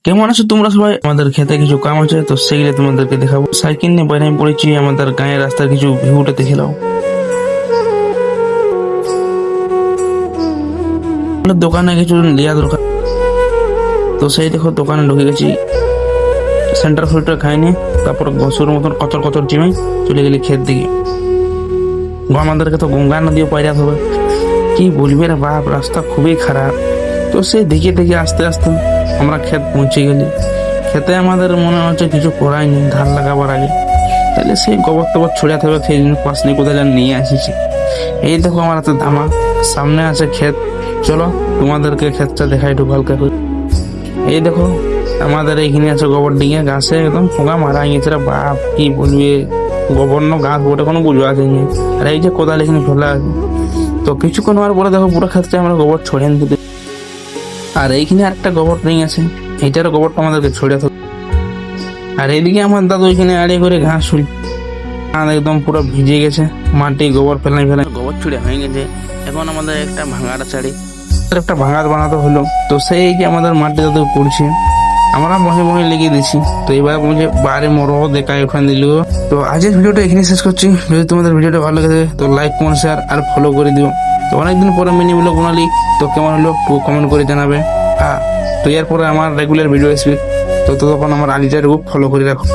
কেমন আছো তোমরা সবাই? আমাদের খেতে কিছু কাম আছে, তো সেগুলো তোমাদেরকে দেখাবো। সাইকেল নিয়ে বাইরে আমি পড়েছি, আমাদের গায়ের রাস্তার কিছু ভিউটা দেখে নাও। আমাদের দোকানে কিছু লিয়া দরকার, তো সেই দেখো দোকানে ঢুকে গেছি। সেন্টার ফুলটা খাইনি, তারপর ঘসুর মতন কচর কচর চিমাই চলে গেলি ক্ষেত দিকে। আমাদেরকে তো গঙ্গা নদীও পাইতে হবে, কি বলবে রে বাপ, রাস্তা খুবই খারাপ। তো সেই দেখে দেখে আস্তে আস্তে আমরা ক্ষেত পৌঁছে গেলি। খেতে আমাদের মনে হচ্ছে কিছু করাই নেই ধান লাগাবার আগে, তাহলে সেই গোবর টোবর ছড়াতে হবে, সেই জন্য পাশ নিয়ে কোথায় যেন নিয়ে আসিছি। এই দেখো আমার হাতে ধামা, সামনে আছে ক্ষেত। চলো তোমাদেরকে ক্ষেতটা দেখাই একটু হালকা করে। এই দেখো আমাদের এইখানে আছে গোবর ডিঙে, ঘাসে একদম ফোঙা মারা গেছে রে বাপ, কি বলবে, গোবর ন ঘাস বটে কোনো বুঝবা যায়নি। আর এই যে কোদাল এখানে ফেলা আছে, তো কিছুক্ষণ হওয়ার পরে দেখো পুরো ক্ষেত্রে আমরা গোবর ছড়িয়ে দিতে। আর এইখানে একটা গোবর ডিং আছে, এইটারও গোবরটা আমাদেরকে ছড়িয়ে থাকবে। আর এইদিকে আমার দাদু এখানে আড়ে করে ঘাস ছুল, একদম পুরো ভিজে গেছে, মাটি গোবর ফেলাই ফেলাই গোবর ছুড়ে হয়ে গেছে। এখন আমাদের একটা ভাঙাড়া চাড়ি, একটা ভাঙাত বানাতে হলো, তো সেই যে আমাদের মাটি দাদু পড়ছে, আমরা মহে মহে লেগে দিছি। তো এবার বলছে বারে মরো দেখায় ওখানে দিল। তো আজকের ভিডিওটা এখানে শেষ করছি। যদি তোমাদের ভিডিওটা ভালো লাগে তো লাইক কমেন্ট শেয়ার আর ফলো করে দিও। তো অনেকদিন পরে মিনি ব্লগ বানালি, তো কেমন হলো একটু কমেন্ট করে জানাবে। হ্যাঁ, তো এরপরে আমার রেগুলার ভিডিও আসবে, তো তখন আমার আলিটার ফলো করে রাখো।